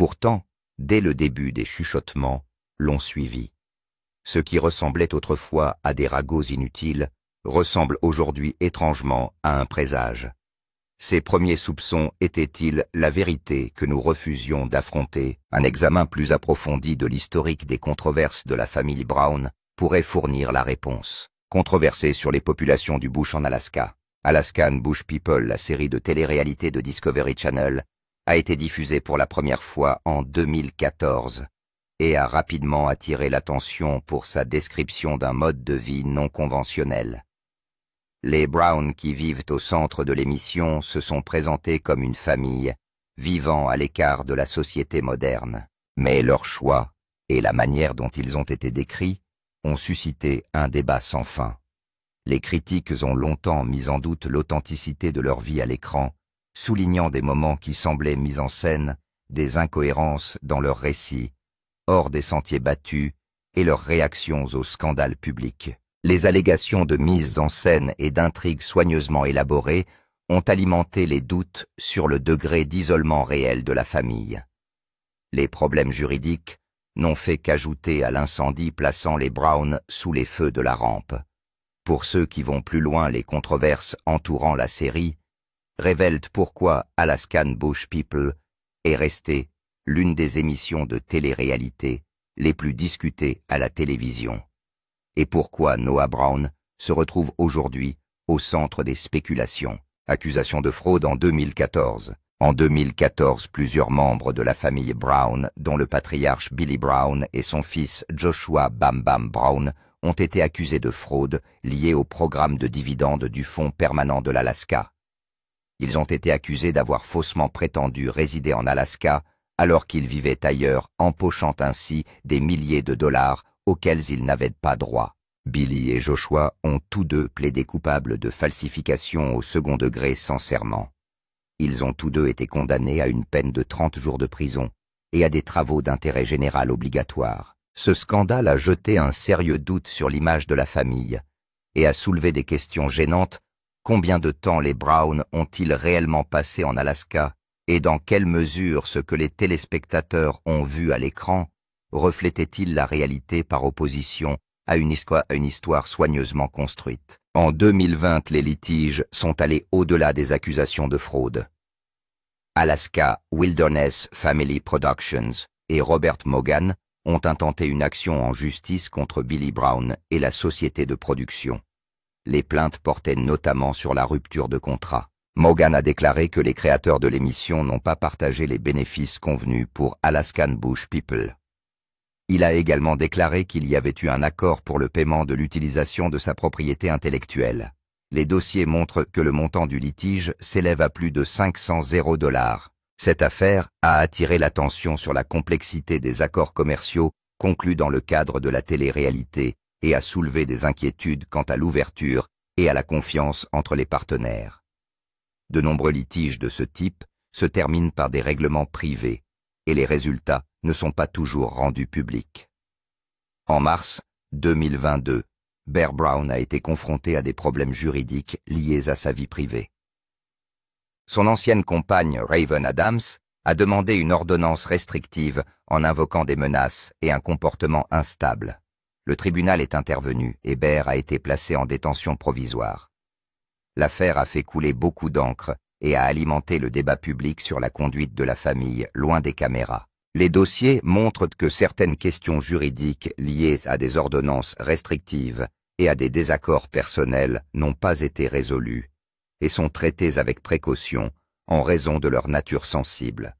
Pourtant, dès le début des chuchotements, l'on suivit. Ce qui ressemblait autrefois à des ragots inutiles ressemble aujourd'hui étrangement à un présage. Ces premiers soupçons étaient-ils la vérité que nous refusions d'affronter? Un examen plus approfondi de l'historique des controverses de la famille Brown pourrait fournir la réponse. Controversée sur les populations du bush en Alaska. Alaskan Bush People, la série de télé-réalité de Discovery Channel, a été diffusée pour la première fois en 2014 et a rapidement attiré l'attention pour sa description d'un mode de vie non conventionnel. Les Brown qui vivent au centre de l'émission se sont présentés comme une famille, vivant à l'écart de la société moderne. Mais leur choix et la manière dont ils ont été décrits ont suscité un débat sans fin. Les critiques ont longtemps mis en doute l'authenticité de leur vie à l'écran, soulignant des moments qui semblaient mis en scène, des incohérences dans leurs récits, hors des sentiers battus et leurs réactions aux scandales publics. Les allégations de mise en scène et d'intrigues soigneusement élaborées ont alimenté les doutes sur le degré d'isolement réel de la famille. Les problèmes juridiques n'ont fait qu'ajouter à l'incendie plaçant les Brown sous les feux de la rampe. Pour ceux qui vont plus loin, les controverses entourant la série révèlent pourquoi Alaskan Bush People est restée l'une des émissions de télé-réalité les plus discutées à la télévision. Et pourquoi Noah Brown se retrouve aujourd'hui au centre des spéculations. Accusation de fraude en 2014. En 2014, plusieurs membres de la famille Brown, dont le patriarche Billy Brown et son fils Joshua Bam Bam Brown, ont été accusés de fraude liée au programme de dividendes du Fonds permanent de l'Alaska. Ils ont été accusés d'avoir faussement prétendu résider en Alaska alors qu'ils vivaient ailleurs, empochant ainsi des milliers de dollars auxquels ils n'avaient pas droit. Billy et Joshua ont tous deux plaidé coupables de falsification au second degré sans serment. Ils ont tous deux été condamnés à une peine de 30 jours de prison et à des travaux d'intérêt général obligatoires. Ce scandale a jeté un sérieux doute sur l'image de la famille et a soulevé des questions gênantes. Combien de temps les Brown ont-ils réellement passé en Alaska et dans quelle mesure ce que les téléspectateurs ont vu à l'écran reflétait-il la réalité par opposition à une histoire soigneusement construite? En 2020, les litiges sont allés au-delà des accusations de fraude. Alaska Wilderness Family Productions et Robert Mogan ont intenté une action en justice contre Billy Brown et la société de production. Les plaintes portaient notamment sur la rupture de contrat. Mogan a déclaré que les créateurs de l'émission n'ont pas partagé les bénéfices convenus pour Alaskan Bush People. Il a également déclaré qu'il y avait eu un accord pour le paiement de l'utilisation de sa propriété intellectuelle. Les dossiers montrent que le montant du litige s'élève à plus de 500 $. Cette affaire a attiré l'attention sur la complexité des accords commerciaux conclus dans le cadre de la télé-réalité et a soulevé des inquiétudes quant à l'ouverture et à la confiance entre les partenaires. De nombreux litiges de ce type se terminent par des règlements privés et les résultats ne sont pas toujours rendus publics. En mars 2022, Bear Brown a été confronté à des problèmes juridiques liés à sa vie privée. Son ancienne compagne Raven Adams a demandé une ordonnance restrictive en invoquant des menaces et un comportement instable. Le tribunal est intervenu et Bear a été placé en détention provisoire. L'affaire a fait couler beaucoup d'encre et a alimenté le débat public sur la conduite de la famille loin des caméras. Les dossiers montrent que certaines questions juridiques liées à des ordonnances restrictives et à des désaccords personnels n'ont pas été résolues et sont traitées avec précaution en raison de leur nature sensible.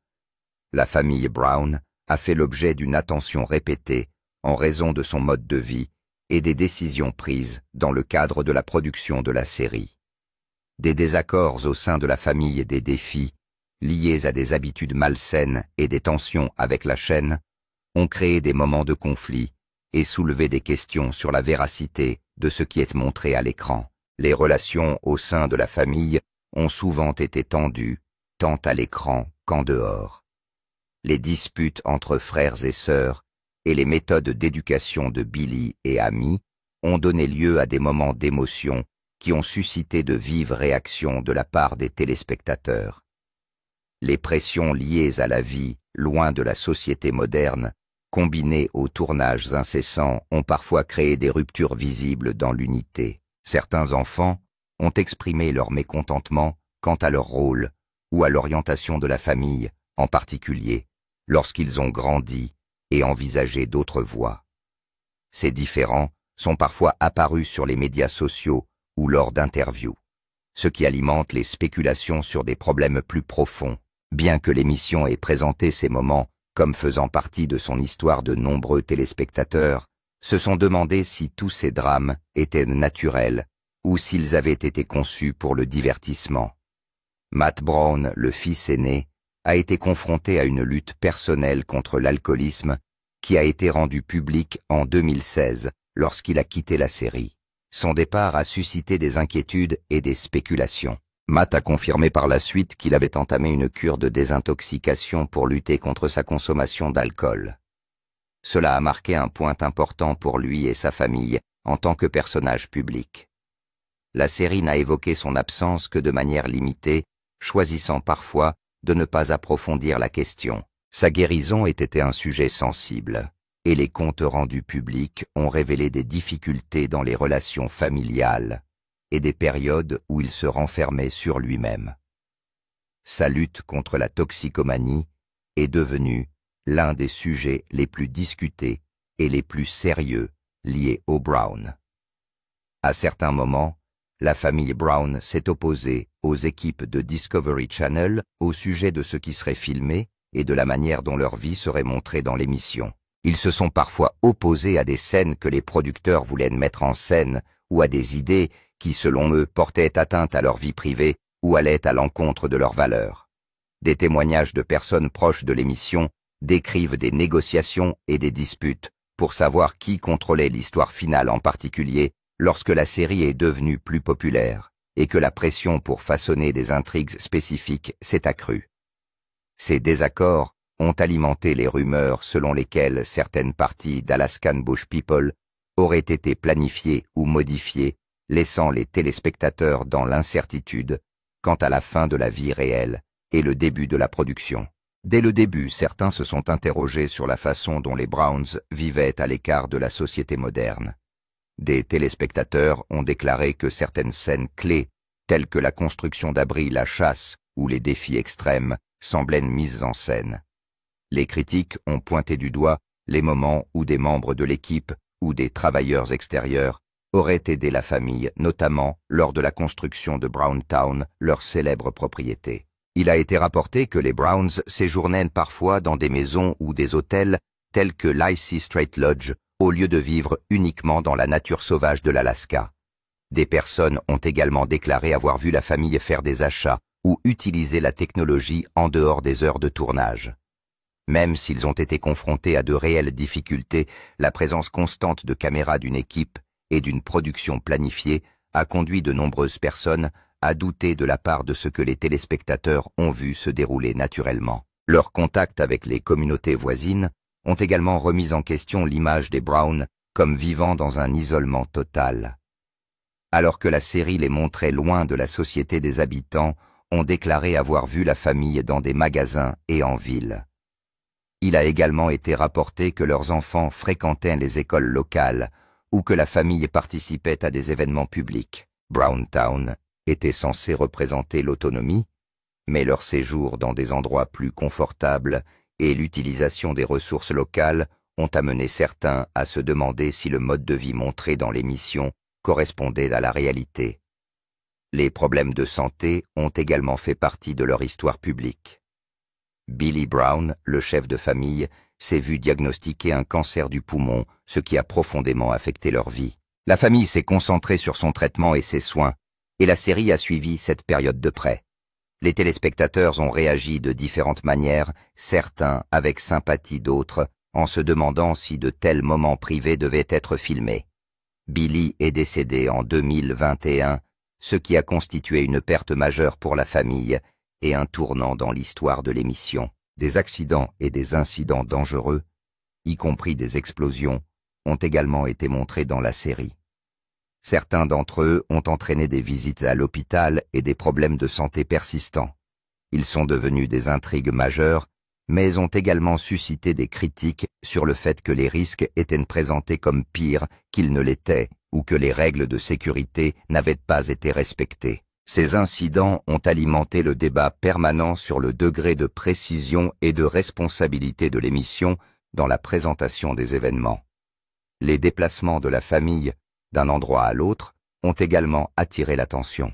La famille Brown a fait l'objet d'une attention répétée en raison de son mode de vie et des décisions prises dans le cadre de la production de la série. Des désaccords au sein de la famille et des défis liés à des habitudes malsaines et des tensions avec la chaîne, ont créé des moments de conflit et soulevé des questions sur la véracité de ce qui est montré à l'écran. Les relations au sein de la famille ont souvent été tendues, tant à l'écran qu'en dehors. Les disputes entre frères et sœurs et les méthodes d'éducation de Billy et Amy ont donné lieu à des moments d'émotion qui ont suscité de vives réactions de la part des téléspectateurs. Les pressions liées à la vie, loin de la société moderne, combinées aux tournages incessants, ont parfois créé des ruptures visibles dans l'unité. Certains enfants ont exprimé leur mécontentement quant à leur rôle ou à l'orientation de la famille, en particulier lorsqu'ils ont grandi et envisagé d'autres voies. Ces différends sont parfois apparus sur les médias sociaux ou lors d'interviews, ce qui alimente les spéculations sur des problèmes plus profonds. Bien que l'émission ait présenté ces moments comme faisant partie de son histoire, de nombreux téléspectateurs se sont demandé si tous ces drames étaient naturels ou s'ils avaient été conçus pour le divertissement. Matt Brown, le fils aîné, a été confronté à une lutte personnelle contre l'alcoolisme qui a été rendue publique en 2016 lorsqu'il a quitté la série. Son départ a suscité des inquiétudes et des spéculations. Matt a confirmé par la suite qu'il avait entamé une cure de désintoxication pour lutter contre sa consommation d'alcool. Cela a marqué un point important pour lui et sa famille en tant que personnage public. La série n'a évoqué son absence que de manière limitée, choisissant parfois de ne pas approfondir la question. Sa guérison était un sujet sensible, et les comptes rendus publics ont révélé des difficultés dans les relations familiales et des périodes où il se renfermait sur lui-même. Sa lutte contre la toxicomanie est devenue l'un des sujets les plus discutés et les plus sérieux liés au Brown. À certains moments, la famille Brown s'est opposée aux équipes de Discovery Channel au sujet de ce qui serait filmé et de la manière dont leur vie serait montrée dans l'émission. Ils se sont parfois opposés à des scènes que les producteurs voulaient mettre en scène ou à des idées qui, selon eux, portaient atteinte à leur vie privée ou allaient à l'encontre de leurs valeurs. Des témoignages de personnes proches de l'émission décrivent des négociations et des disputes pour savoir qui contrôlait l'histoire finale, en particulier lorsque la série est devenue plus populaire et que la pression pour façonner des intrigues spécifiques s'est accrue. Ces désaccords ont alimenté les rumeurs selon lesquelles certaines parties d'Alaskan Bush People auraient été planifiées ou modifiées, laissant les téléspectateurs dans l'incertitude quant à la fin de la vie réelle et le début de la production. Dès le début, certains se sont interrogés sur la façon dont les Browns vivaient à l'écart de la société moderne. Des téléspectateurs ont déclaré que certaines scènes clés, telles que la construction d'abris, la chasse ou les défis extrêmes, semblaient mises en scène. Les critiques ont pointé du doigt les moments où des membres de l'équipe ou des travailleurs extérieurs auraient aidé la famille, notamment lors de la construction de Browntown, leur célèbre propriété. Il a été rapporté que les Browns séjournaient parfois dans des maisons ou des hôtels tels que l'Icy Strait Lodge, au lieu de vivre uniquement dans la nature sauvage de l'Alaska. Des personnes ont également déclaré avoir vu la famille faire des achats ou utiliser la technologie en dehors des heures de tournage. Même s'ils ont été confrontés à de réelles difficultés, la présence constante de caméras d'une équipe et d'une production planifiée a conduit de nombreuses personnes à douter de la part de ce que les téléspectateurs ont vu se dérouler naturellement. Leurs contacts avec les communautés voisines ont également remis en question l'image des Browns comme vivant dans un isolement total. Alors que la série les montrait loin de la société des habitants, ont déclaré avoir vu la famille dans des magasins et en ville. Il a également été rapporté que leurs enfants fréquentaient les écoles locales ou que la famille participait à des événements publics. Browntown était censé représenter l'autonomie, mais leur séjour dans des endroits plus confortables et l'utilisation des ressources locales ont amené certains à se demander si le mode de vie montré dans l'émission correspondait à la réalité. Les problèmes de santé ont également fait partie de leur histoire publique. Billy Brown, le chef de famille, s'est vu diagnostiquer un cancer du poumon, ce qui a profondément affecté leur vie. La famille s'est concentrée sur son traitement et ses soins, et la série a suivi cette période de près. Les téléspectateurs ont réagi de différentes manières, certains avec sympathie, d'autres en se demandant si de tels moments privés devaient être filmés. Billy est décédé en 2021, ce qui a constitué une perte majeure pour la famille et un tournant dans l'histoire de l'émission. Des accidents et des incidents dangereux, y compris des explosions, ont également été montrés dans la série. Certains d'entre eux ont entraîné des visites à l'hôpital et des problèmes de santé persistants. Ils sont devenus des intrigues majeures, mais ont également suscité des critiques sur le fait que les risques étaient présentés comme pires qu'ils ne l'étaient ou que les règles de sécurité n'avaient pas été respectées. Ces incidents ont alimenté le débat permanent sur le degré de précision et de responsabilité de l'émission dans la présentation des événements. Les déplacements de la famille d'un endroit à l'autre ont également attiré l'attention.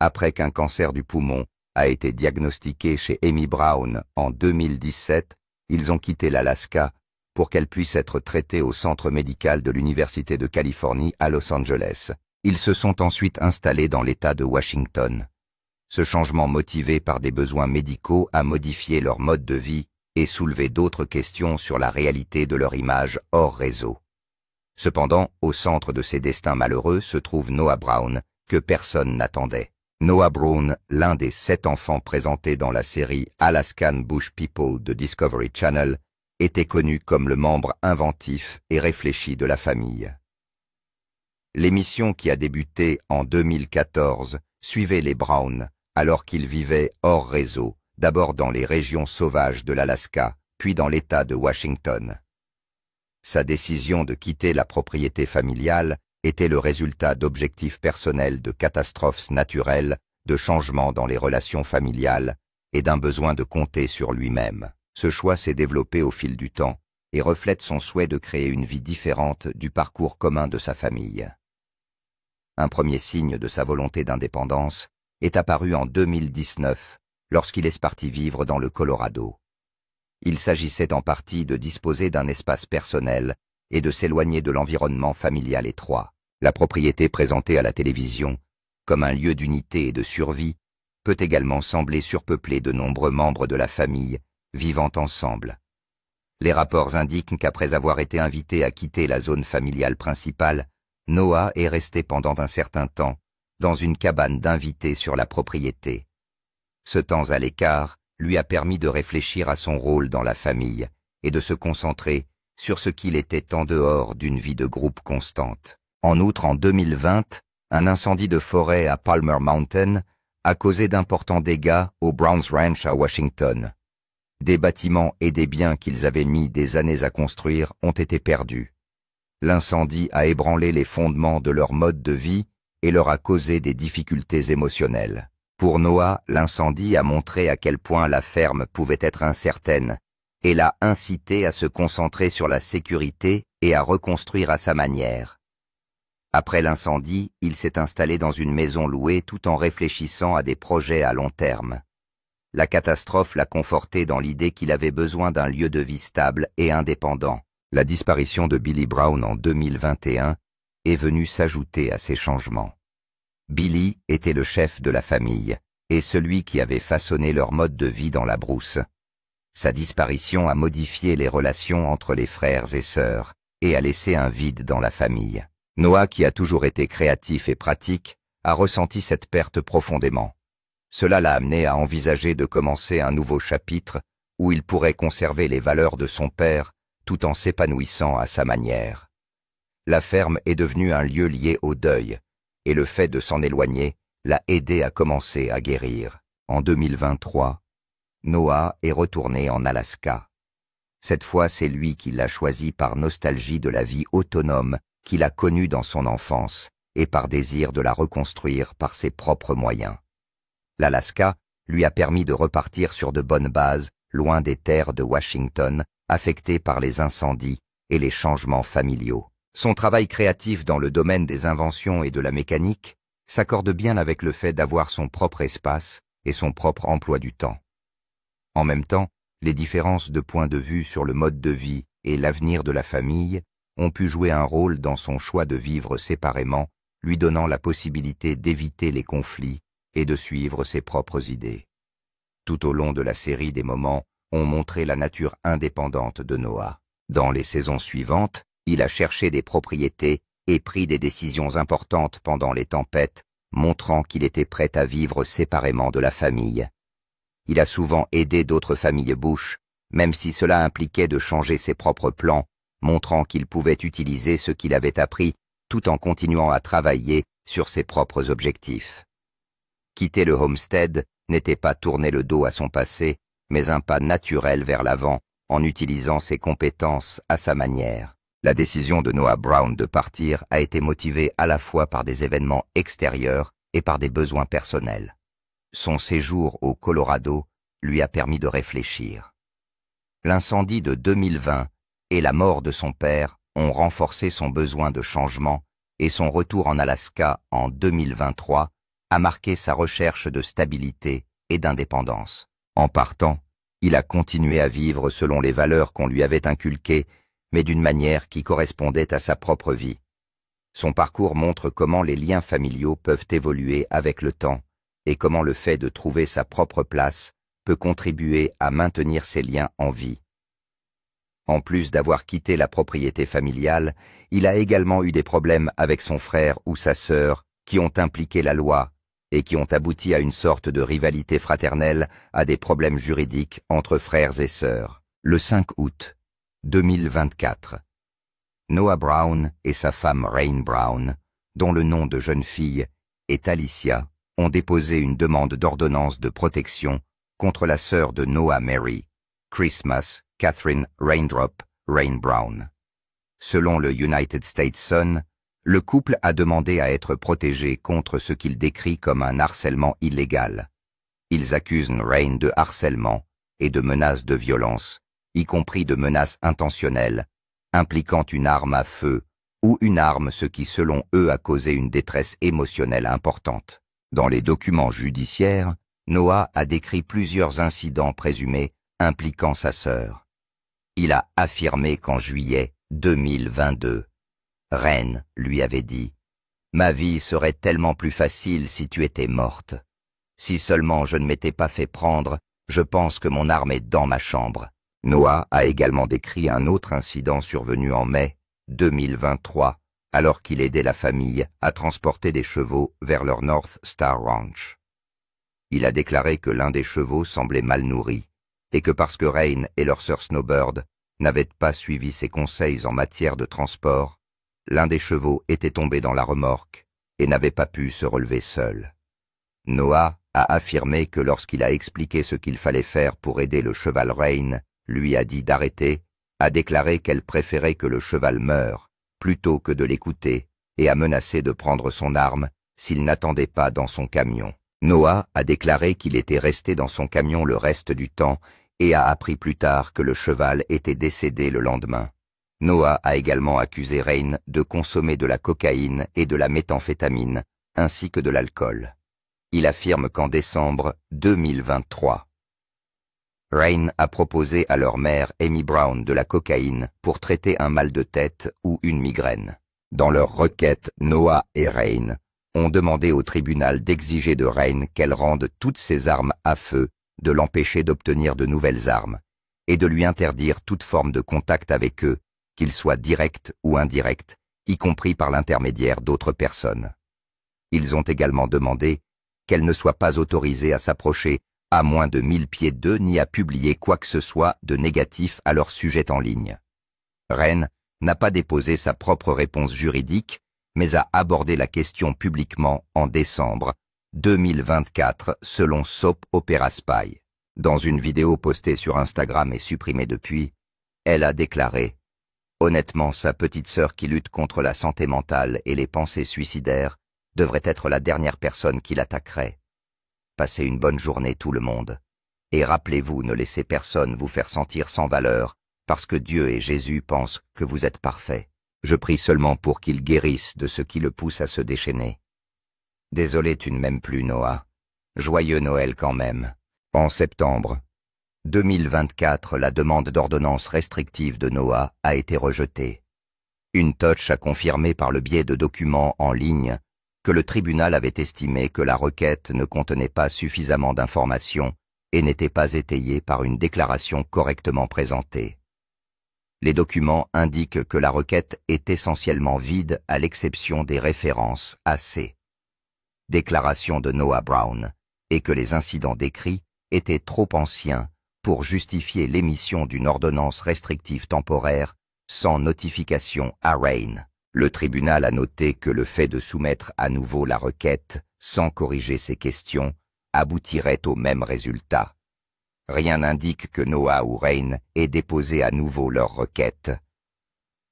Après qu'un cancer du poumon a été diagnostiqué chez Amy Brown en 2017, ils ont quitté l'Alaska pour qu'elle puisse être traitée au centre médical de l'Université de Californie à Los Angeles. Ils se sont ensuite installés dans l'État de Washington. Ce changement motivé par des besoins médicaux a modifié leur mode de vie et soulevé d'autres questions sur la réalité de leur image hors réseau. Cependant, au centre de ces destins malheureux se trouve Noah Brown, que personne n'attendait. Noah Brown, l'un des 7 enfants présentés dans la série Alaskan Bush People de Discovery Channel, était connu comme le membre inventif et réfléchi de la famille. L'émission, qui a débuté en 2014, suivait les Brown alors qu'ils vivaient hors réseau, d'abord dans les régions sauvages de l'Alaska, puis dans l'État de Washington. Sa décision de quitter la propriété familiale était le résultat d'objectifs personnels, de catastrophes naturelles, de changements dans les relations familiales et d'un besoin de compter sur lui-même. Ce choix s'est développé au fil du temps et reflète son souhait de créer une vie différente du parcours commun de sa famille. Un premier signe de sa volonté d'indépendance est apparu en 2019, lorsqu'il est parti vivre dans le Colorado. Il s'agissait en partie de disposer d'un espace personnel et de s'éloigner de l'environnement familial étroit. La propriété présentée à la télévision, comme un lieu d'unité et de survie, peut également sembler surpeuplée de nombreux membres de la famille vivant ensemble. Les rapports indiquent qu'après avoir été invité à quitter la zone familiale principale, Noah est resté pendant un certain temps dans une cabane d'invités sur la propriété. Ce temps à l'écart lui a permis de réfléchir à son rôle dans la famille et de se concentrer sur ce qu'il était en dehors d'une vie de groupe constante. En outre, en 2020, un incendie de forêt à Palmer Mountain a causé d'importants dégâts au Browns Ranch à Washington. Des bâtiments et des biens qu'ils avaient mis des années à construire ont été perdus. L'incendie a ébranlé les fondements de leur mode de vie et leur a causé des difficultés émotionnelles. Pour Noah, l'incendie a montré à quel point la ferme pouvait être incertaine et l'a incité à se concentrer sur la sécurité et à reconstruire à sa manière. Après l'incendie, il s'est installé dans une maison louée tout en réfléchissant à des projets à long terme. La catastrophe l'a conforté dans l'idée qu'il avait besoin d'un lieu de vie stable et indépendant. La disparition de Billy Brown en 2021 est venue s'ajouter à ces changements. Billy était le chef de la famille et celui qui avait façonné leur mode de vie dans la brousse. Sa disparition a modifié les relations entre les frères et sœurs et a laissé un vide dans la famille. Noah, qui a toujours été créatif et pratique, a ressenti cette perte profondément. Cela l'a amené à envisager de commencer un nouveau chapitre où il pourrait conserver les valeurs de son père tout en s'épanouissant à sa manière. La ferme est devenue un lieu lié au deuil, et le fait de s'en éloigner l'a aidé à commencer à guérir. En 2023, Noah est retourné en Alaska. Cette fois, c'est lui qui l'a choisi par nostalgie de la vie autonome qu'il a connue dans son enfance et par désir de la reconstruire par ses propres moyens. L'Alaska lui a permis de repartir sur de bonnes bases, loin des terres de Washington, affectées par les incendies et les changements familiaux. Son travail créatif dans le domaine des inventions et de la mécanique s'accorde bien avec le fait d'avoir son propre espace et son propre emploi du temps. En même temps, les différences de point de vue sur le mode de vie et l'avenir de la famille ont pu jouer un rôle dans son choix de vivre séparément, lui donnant la possibilité d'éviter les conflits et de suivre ses propres idées. Tout au long de la série, des moments ont montré la nature indépendante de Noah. Dans les saisons suivantes, il a cherché des propriétés et pris des décisions importantes pendant les tempêtes, montrant qu'il était prêt à vivre séparément de la famille. Il a souvent aidé d'autres familles Bush, même si cela impliquait de changer ses propres plans, montrant qu'il pouvait utiliser ce qu'il avait appris tout en continuant à travailler sur ses propres objectifs. Quitter le homestead n'était pas tourner le dos à son passé, mais un pas naturel vers l'avant, en utilisant ses compétences à sa manière. La décision de Noah Brown de partir a été motivée à la fois par des événements extérieurs et par des besoins personnels. Son séjour au Colorado lui a permis de réfléchir. L'incendie de 2020 et la mort de son père ont renforcé son besoin de changement et son retour en Alaska en 2023 a marqué sa recherche de stabilité et d'indépendance. En partant, il a continué à vivre selon les valeurs qu'on lui avait inculquées, mais d'une manière qui correspondait à sa propre vie. Son parcours montre comment les liens familiaux peuvent évoluer avec le temps et comment le fait de trouver sa propre place peut contribuer à maintenir ces liens en vie. En plus d'avoir quitté la propriété familiale, il a également eu des problèmes avec son frère ou sa sœur qui ont impliqué la loi et qui ont abouti à une sorte de rivalité fraternelle, à des problèmes juridiques entre frères et sœurs. Le 5 août 2024, Noah Brown et sa femme Rain Brown, dont le nom de jeune fille est Alicia, ont déposé une demande d'ordonnance de protection contre la sœur de Noah Mary, Christmas Catherine Raindrop Rain Brown. Selon le United States Sun, le couple a demandé à être protégé contre ce qu'il décrit comme un harcèlement illégal. Ils accusent Rain de harcèlement et de menaces de violence, y compris de menaces intentionnelles, impliquant une arme à feu ou une arme, ce qui selon eux a causé une détresse émotionnelle importante. Dans les documents judiciaires, Noah a décrit plusieurs incidents présumés impliquant sa sœur. Il a affirmé qu'en juillet 2022, Rain lui avait dit « Ma vie serait tellement plus facile si tu étais morte. Si seulement je ne m'étais pas fait prendre, je pense que mon arme est dans ma chambre. » Noah a également décrit un autre incident survenu en mai 2023, alors qu'il aidait la famille à transporter des chevaux vers leur North Star Ranch. Il a déclaré que l'un des chevaux semblait mal nourri, et que parce que Rain et leur sœur Snowbird n'avaient pas suivi ses conseils en matière de transport, l'un des chevaux était tombé dans la remorque et n'avait pas pu se relever seul. Noah a affirmé que lorsqu'il a expliqué ce qu'il fallait faire pour aider le cheval Rain, lui a dit d'arrêter, a déclaré qu'elle préférait que le cheval meure plutôt que de l'écouter et a menacé de prendre son arme s'il n'attendait pas dans son camion. Noah a déclaré qu'il était resté dans son camion le reste du temps et a appris plus tard que le cheval était décédé le lendemain. Noah a également accusé Rain de consommer de la cocaïne et de la méthamphétamine, ainsi que de l'alcool. Il affirme qu'en décembre 2023, Rain a proposé à leur mère Amy Brown de la cocaïne pour traiter un mal de tête ou une migraine. Dans leur requête, Noah et Rain ont demandé au tribunal d'exiger de Rain qu'elle rende toutes ses armes à feu, de l'empêcher d'obtenir de nouvelles armes, et de lui interdire toute forme de contact avec eux, qu'il soit direct ou indirect, y compris par l'intermédiaire d'autres personnes. Ils ont également demandé qu'elle ne soit pas autorisée à s'approcher à moins de 1000 pieds d'eux ni à publier quoi que ce soit de négatif à leur sujet en ligne. Rain n'a pas déposé sa propre réponse juridique, mais a abordé la question publiquement en décembre 2024 selon Soap Opera Spy. Dans une vidéo postée sur Instagram et supprimée depuis, elle a déclaré « Honnêtement, sa petite sœur qui lutte contre la santé mentale et les pensées suicidaires devrait être la dernière personne qui l'attaquerait. Passez une bonne journée tout le monde. Et rappelez-vous, ne laissez personne vous faire sentir sans valeur, parce que Dieu et Jésus pensent que vous êtes parfait. Je prie seulement pour qu'il guérisse de ce qui le pousse à se déchaîner. Désolé, tu ne m'aimes plus, Noah. Joyeux Noël quand même. » En septembre 2024, la demande d'ordonnance restrictive de Noah a été rejetée. Une touch a confirmé par le biais de documents en ligne que le tribunal avait estimé que la requête ne contenait pas suffisamment d'informations et n'était pas étayée par une déclaration correctement présentée. Les documents indiquent que la requête est essentiellement vide à l'exception des références AC. Déclaration de Noah Brown, et que les incidents décrits étaient trop anciens pour justifier l'émission d'une ordonnance restrictive temporaire sans notification à Rain. Le tribunal a noté que le fait de soumettre à nouveau la requête sans corriger ces questions aboutirait au même résultat. Rien n'indique que Noah ou Rain aient déposé à nouveau leur requête.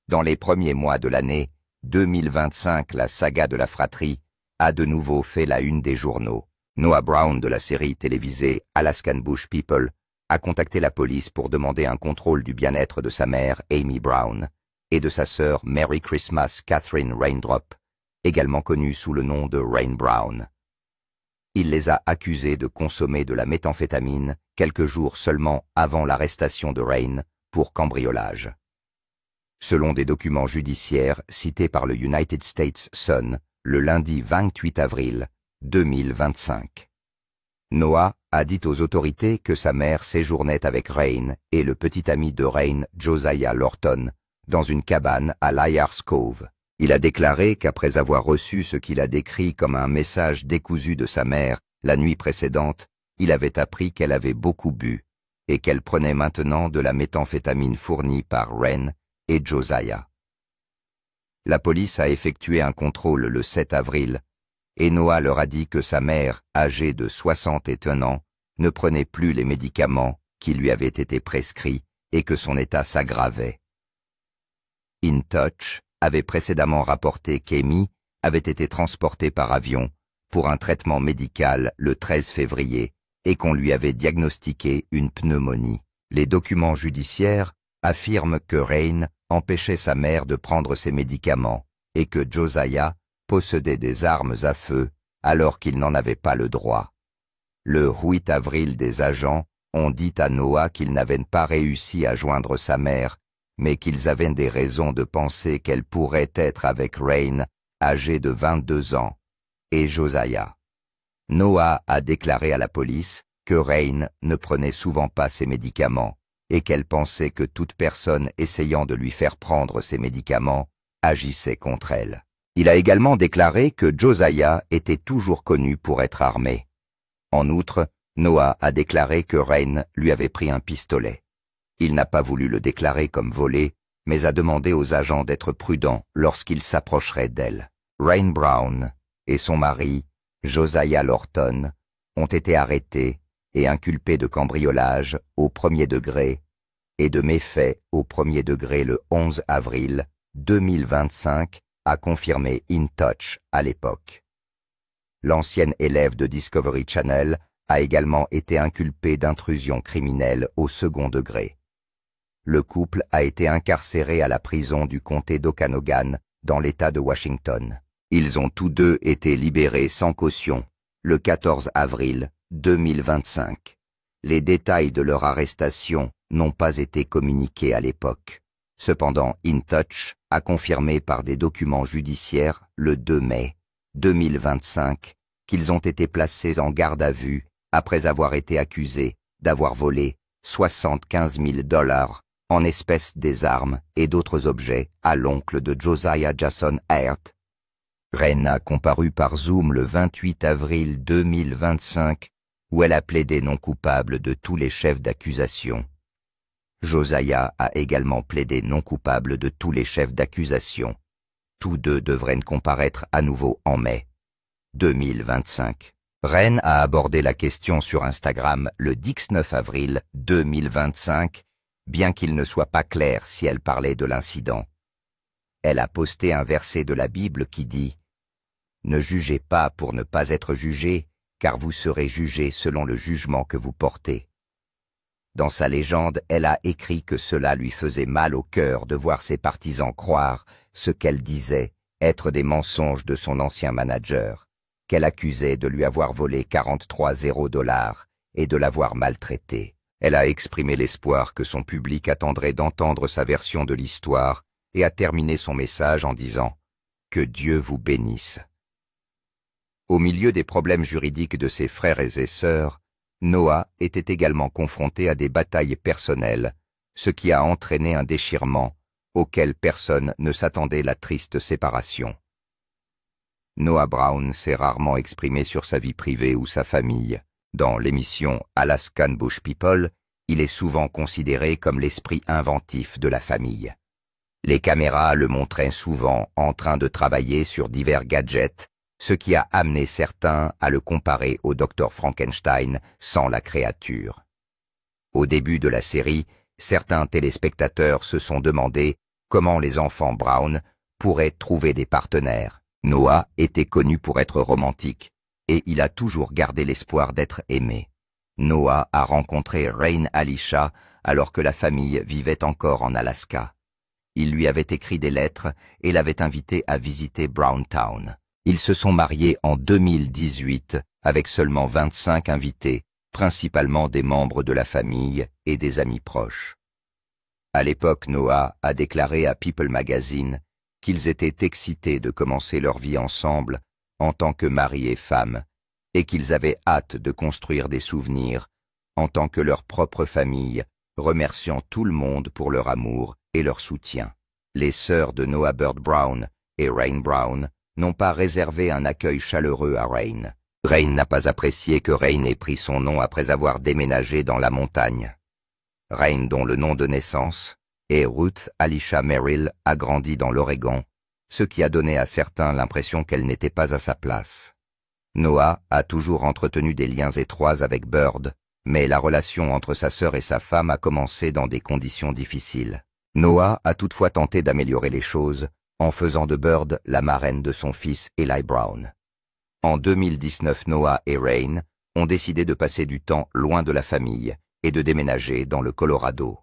Dans les premiers mois de l'année 2025, la saga de la fratrie a de nouveau fait la une des journaux. Noah Brown de la série télévisée Alaskan Bush People a contacté la police pour demander un contrôle du bien-être de sa mère Amy Brown et de sa sœur Merry Christmas Catherine Raindrop, également connue sous le nom de Rain Brown. Il les a accusés de consommer de la méthamphétamine quelques jours seulement avant l'arrestation de Rain pour cambriolage. Selon des documents judiciaires cités par le United States Sun le lundi 28 avril 2025. Noah a dit aux autorités que sa mère séjournait avec Rain et le petit ami de Rain, Josiah Lorton, dans une cabane à Liar's Cove. Il a déclaré qu'après avoir reçu ce qu'il a décrit comme un message décousu de sa mère la nuit précédente, il avait appris qu'elle avait beaucoup bu et qu'elle prenait maintenant de la méthamphétamine fournie par Rain et Josiah. La police a effectué un contrôle le 7 avril et Noah leur a dit que sa mère, âgée de 61 ans, ne prenait plus les médicaments qui lui avaient été prescrits et que son état s'aggravait. In Touch avait précédemment rapporté qu'Amy avait été transportée par avion pour un traitement médical le 13 février et qu'on lui avait diagnostiqué une pneumonie. Les documents judiciaires affirment que Rain empêchait sa mère de prendre ses médicaments et que Josiah possédait des armes à feu alors qu'il n'en avait pas le droit. Le 8 avril, des agents ont dit à Noah qu'ils n'avaient pas réussi à joindre sa mère, mais qu'ils avaient des raisons de penser qu'elle pourrait être avec Rain, âgée de 22 ans, et Josiah. Noah a déclaré à la police que Rain ne prenait souvent pas ses médicaments et qu'elle pensait que toute personne essayant de lui faire prendre ses médicaments agissait contre elle. Il a également déclaré que Josiah était toujours connu pour être armé. En outre, Noah a déclaré que Rain lui avait pris un pistolet. Il n'a pas voulu le déclarer comme volé, mais a demandé aux agents d'être prudents lorsqu'ils s'approcheraient d'elle. Rain Brown et son mari, Josiah Lorton, ont été arrêtés et inculpés de cambriolage au premier degré et de méfaits au premier degré le 11 avril 2025, a confirmé In Touch à l'époque. L'ancienne élève de Discovery Channel a également été inculpée d'intrusion criminelle au second degré. Le couple a été incarcéré à la prison du comté d'Okanogan, dans l'État de Washington. Ils ont tous deux été libérés sans caution, le 14 avril 2025. Les détails de leur arrestation n'ont pas été communiqués à l'époque. Cependant, In Touch a confirmé par des documents judiciaires le 2 mai 2025 qu'ils ont été placés en garde à vue après avoir été accusés d'avoir volé 75 000 $ en espèces des armes et d'autres objets à l'oncle de Josiah Jason Hart. Rain a comparu par Zoom le 28 avril 2025 où elle a plaidé non coupable de tous les chefs d'accusation. Josiah a également plaidé non coupable de tous les chefs d'accusation. Tous deux devraient comparaître à nouveau en mai 2025. Rain a abordé la question sur Instagram le 19 avril 2025, bien qu'il ne soit pas clair si elle parlait de l'incident. Elle a posté un verset de la Bible qui dit « Ne jugez pas pour ne pas être jugés, car vous serez jugés selon le jugement que vous portez. » Dans sa légende, elle a écrit que cela lui faisait mal au cœur de voir ses partisans croire ce qu'elle disait être des mensonges de son ancien manager, qu'elle accusait de lui avoir volé 43 000 $ et de l'avoir maltraité. Elle a exprimé l'espoir que son public attendrait d'entendre sa version de l'histoire et a terminé son message en disant « Que Dieu vous bénisse ». Au milieu des problèmes juridiques de ses frères et ses sœurs, Noah était également confronté à des batailles personnelles, ce qui a entraîné un déchirement auquel personne ne s'attendait, la triste séparation. Noah Brown s'est rarement exprimé sur sa vie privée ou sa famille. Dans l'émission Alaskan Bush People, il est souvent considéré comme l'esprit inventif de la famille. Les caméras le montraient souvent en train de travailler sur divers gadgets ce qui a amené certains à le comparer au docteur Frankenstein sans la créature. Au début de la série, certains téléspectateurs se sont demandé comment les enfants Brown pourraient trouver des partenaires. Noah était connu pour être romantique, et il a toujours gardé l'espoir d'être aimé. Noah a rencontré Rain Alisha alors que la famille vivait encore en Alaska. Il lui avait écrit des lettres et l'avait invité à visiter Browntown. Ils se sont mariés en 2018 avec seulement 25 invités, principalement des membres de la famille et des amis proches. À l'époque, Noah a déclaré à People Magazine qu'ils étaient excités de commencer leur vie ensemble en tant que mari et femme, et qu'ils avaient hâte de construire des souvenirs en tant que leur propre famille, remerciant tout le monde pour leur amour et leur soutien. Les sœurs de Noah Bird Brown et Rain Brown n'ont pas réservé un accueil chaleureux à Rain. Rain n'a pas apprécié que Rain ait pris son nom après avoir déménagé dans la montagne. Rain, dont le nom de naissance est Ruth Alisha Merrill, a grandi dans l'Oregon, ce qui a donné à certains l'impression qu'elle n'était pas à sa place. Noah a toujours entretenu des liens étroits avec Bird, mais la relation entre sa sœur et sa femme a commencé dans des conditions difficiles. Noah a toutefois tenté d'améliorer les choses en faisant de Bird la marraine de son fils Eli Brown. En 2019, Noah et Rain ont décidé de passer du temps loin de la famille et de déménager dans le Colorado.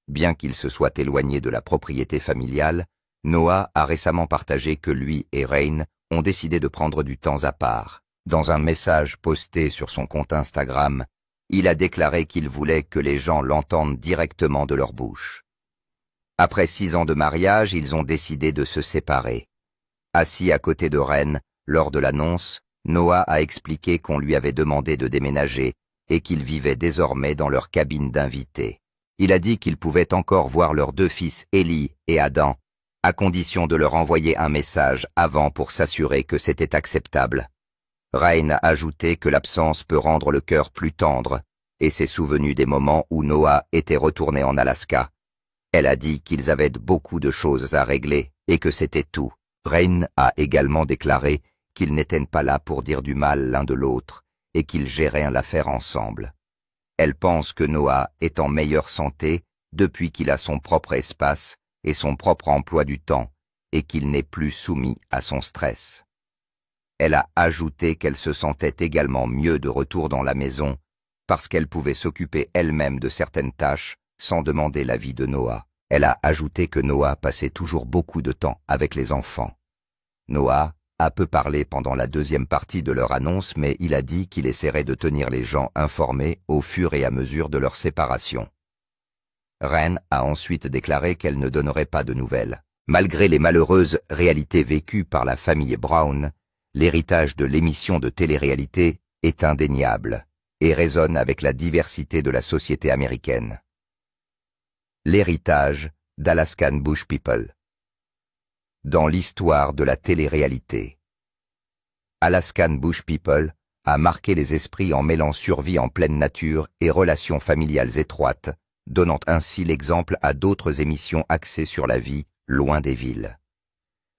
Bien qu'il se soit éloigné de la propriété familiale, Noah a récemment partagé que lui et Rain ont décidé de prendre du temps à part. Dans un message posté sur son compte Instagram, il a déclaré qu'il voulait que les gens l'entendent directement de leur bouche. Après 6 ans de mariage, ils ont décidé de se séparer. Assis à côté de Rain, lors de l'annonce, Noah a expliqué qu'on lui avait demandé de déménager et qu'ils vivaient désormais dans leur cabine d'invités. Il a dit qu'ils pouvaient encore voir leurs 2 fils Eli et Adam, à condition de leur envoyer un message avant pour s'assurer que c'était acceptable. Rain a ajouté que l'absence peut rendre le cœur plus tendre et s'est souvenu des moments où Noah était retourné en Alaska. Elle a dit qu'ils avaient beaucoup de choses à régler et que c'était tout. Rain a également déclaré qu'ils n'étaient pas là pour dire du mal l'un de l'autre et qu'ils géraient l'affaire ensemble. Elle pense que Noah est en meilleure santé depuis qu'il a son propre espace et son propre emploi du temps et qu'il n'est plus soumis à son stress. Elle a ajouté qu'elle se sentait également mieux de retour dans la maison parce qu'elle pouvait s'occuper elle-même de certaines tâches sans demander l'avis de Noah. Elle a ajouté que Noah passait toujours beaucoup de temps avec les enfants. Noah a peu parlé pendant la deuxième partie de leur annonce, mais il a dit qu'il essaierait de tenir les gens informés au fur et à mesure de leur séparation. Rain a ensuite déclaré qu'elle ne donnerait pas de nouvelles. Malgré les malheureuses réalités vécues par la famille Brown, l'héritage de l'émission de télé-réalité est indéniable et résonne avec la diversité de la société américaine. L'héritage d'Alaskan Bush People. Dans l'histoire de la télé-réalité, Alaskan Bush People a marqué les esprits en mêlant survie en pleine nature et relations familiales étroites, donnant ainsi l'exemple à d'autres émissions axées sur la vie loin des villes.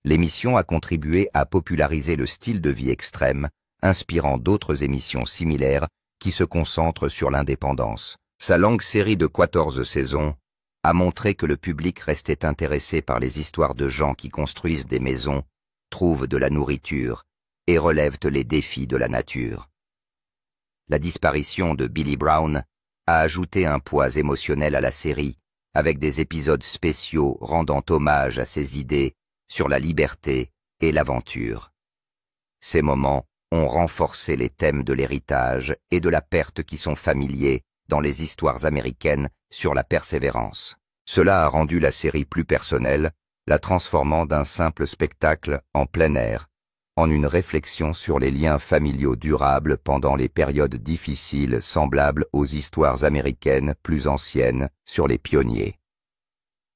L'émission a contribué à populariser le style de vie extrême, inspirant d'autres émissions similaires qui se concentrent sur l'indépendance. Sa longue série de 14 saisons a montré que le public restait intéressé par les histoires de gens qui construisent des maisons, trouvent de la nourriture et relèvent les défis de la nature. La disparition de Billy Brown a ajouté un poids émotionnel à la série, avec des épisodes spéciaux rendant hommage à ses idées sur la liberté et l'aventure. Ces moments ont renforcé les thèmes de l'héritage et de la perte qui sont familiers dans les histoires américaines sur la persévérance. Cela a rendu la série plus personnelle, la transformant d'un simple spectacle en plein air, en une réflexion sur les liens familiaux durables pendant les périodes difficiles semblables aux histoires américaines plus anciennes sur les pionniers.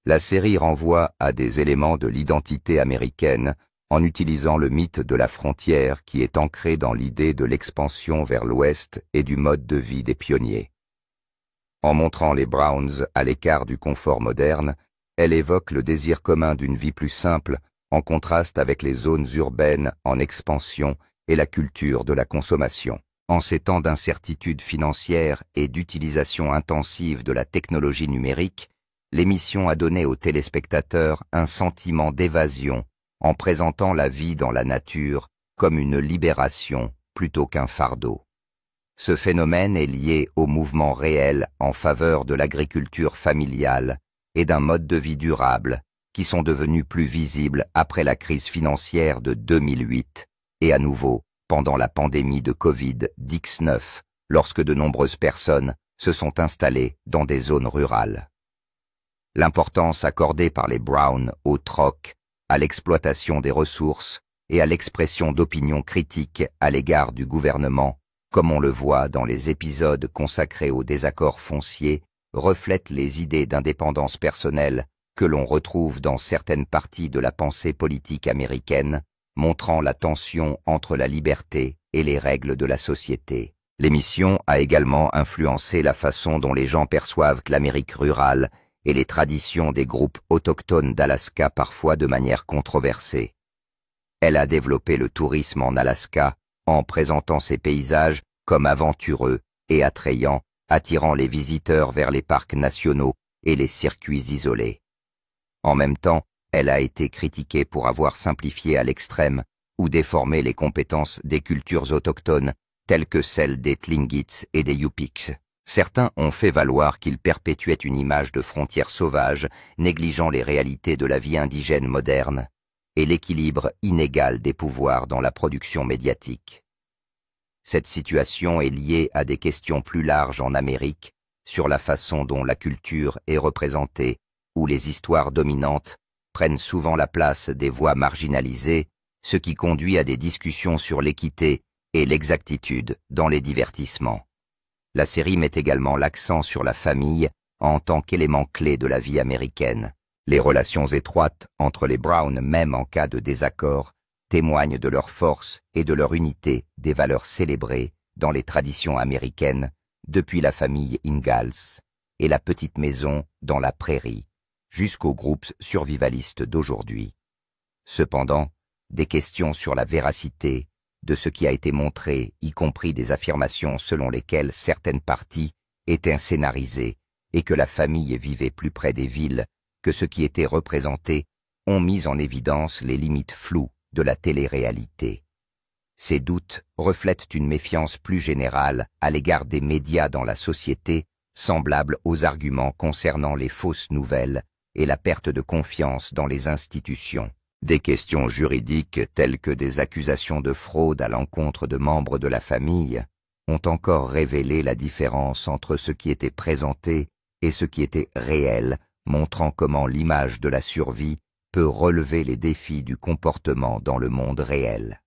La série renvoie à des éléments de l'identité américaine en utilisant le mythe de la frontière qui est ancré dans l'idée de l'expansion vers l'ouest et du mode de vie des pionniers. En montrant les Browns à l'écart du confort moderne, elle évoque le désir commun d'une vie plus simple en contraste avec les zones urbaines en expansion et la culture de la consommation. En ces temps d'incertitude financière et d'utilisation intensive de la technologie numérique, l'émission a donné aux téléspectateurs un sentiment d'évasion en présentant la vie dans la nature comme une libération plutôt qu'un fardeau. Ce phénomène est lié au mouvement réel en faveur de l'agriculture familiale et d'un mode de vie durable qui sont devenus plus visibles après la crise financière de 2008 et à nouveau pendant la pandémie de Covid-19, lorsque de nombreuses personnes se sont installées dans des zones rurales. L'importance accordée par les Brown au troc, à l'exploitation des ressources et à l'expression d'opinions critiques à l'égard du gouvernement, comme on le voit dans les épisodes consacrés aux désaccords fonciers, reflète les idées d'indépendance personnelle que l'on retrouve dans certaines parties de la pensée politique américaine, montrant la tension entre la liberté et les règles de la société. L'émission a également influencé la façon dont les gens perçoivent l'Amérique rurale et les traditions des groupes autochtones d'Alaska parfois de manière controversée. Elle a développé le tourisme en Alaska en présentant ces paysages comme aventureux et attrayants, attirant les visiteurs vers les parcs nationaux et les circuits isolés. En même temps, elle a été critiquée pour avoir simplifié à l'extrême ou déformé les compétences des cultures autochtones, telles que celles des Tlingits et des Yupiks. Certains ont fait valoir qu'ils perpétuaient une image de frontières sauvages, négligeant les réalités de la vie indigène moderne et l'équilibre inégal des pouvoirs dans la production médiatique. Cette situation est liée à des questions plus larges en Amérique sur la façon dont la culture est représentée, où les histoires dominantes prennent souvent la place des voix marginalisées, ce qui conduit à des discussions sur l'équité et l'exactitude dans les divertissements. La série met également l'accent sur la famille en tant qu'élément clé de la vie américaine. Les relations étroites entre les Brown, même en cas de désaccord, témoignent de leur force et de leur unité, des valeurs célébrées dans les traditions américaines depuis la famille Ingalls et la petite maison dans la prairie, jusqu'aux groupes survivalistes d'aujourd'hui. Cependant, des questions sur la véracité de ce qui a été montré, y compris des affirmations selon lesquelles certaines parties étaient scénarisées et que la famille vivait plus près des villes que ce qui était représenté, ont mis en évidence les limites floues de la télé-réalité. Ces doutes reflètent une méfiance plus générale à l'égard des médias dans la société, semblable aux arguments concernant les fausses nouvelles et la perte de confiance dans les institutions. Des questions juridiques telles que des accusations de fraude à l'encontre de membres de la famille ont encore révélé la différence entre ce qui était présenté et ce qui était réel, montrant comment l'image de la survie peut relever les défis du comportement dans le monde réel.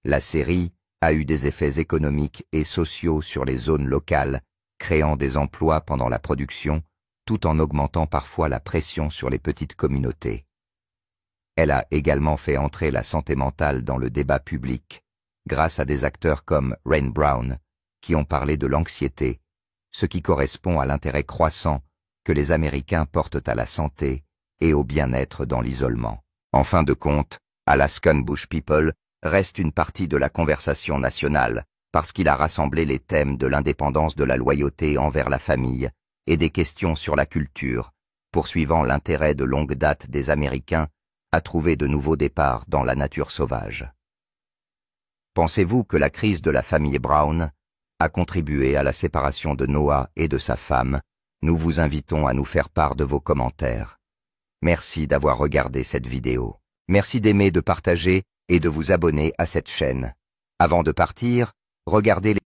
La série a eu des effets économiques et sociaux sur les zones locales, créant des emplois pendant la production, tout en augmentant parfois la pression sur les petites communautés. Elle a également fait entrer la santé mentale dans le débat public, grâce à des acteurs comme Rain Brown, qui ont parlé de l'anxiété, ce qui correspond à l'intérêt croissant que les Américains portent à la santé et au bien-être dans l'isolement. En fin de compte, Alaskan Bush People reste une partie de la conversation nationale parce qu'il a rassemblé les thèmes de l'indépendance, de la loyauté envers la famille et des questions sur la culture, poursuivant l'intérêt de longue date des Américains à trouver de nouveaux départs dans la nature sauvage. Pensez-vous que la crise de la famille Brown a contribué à la séparation de Noah et de sa femme? Nous vous invitons à nous faire part de vos commentaires. Merci d'avoir regardé cette vidéo. Merci d'aimer, de partager et de vous abonner à cette chaîne. Avant de partir, regardez les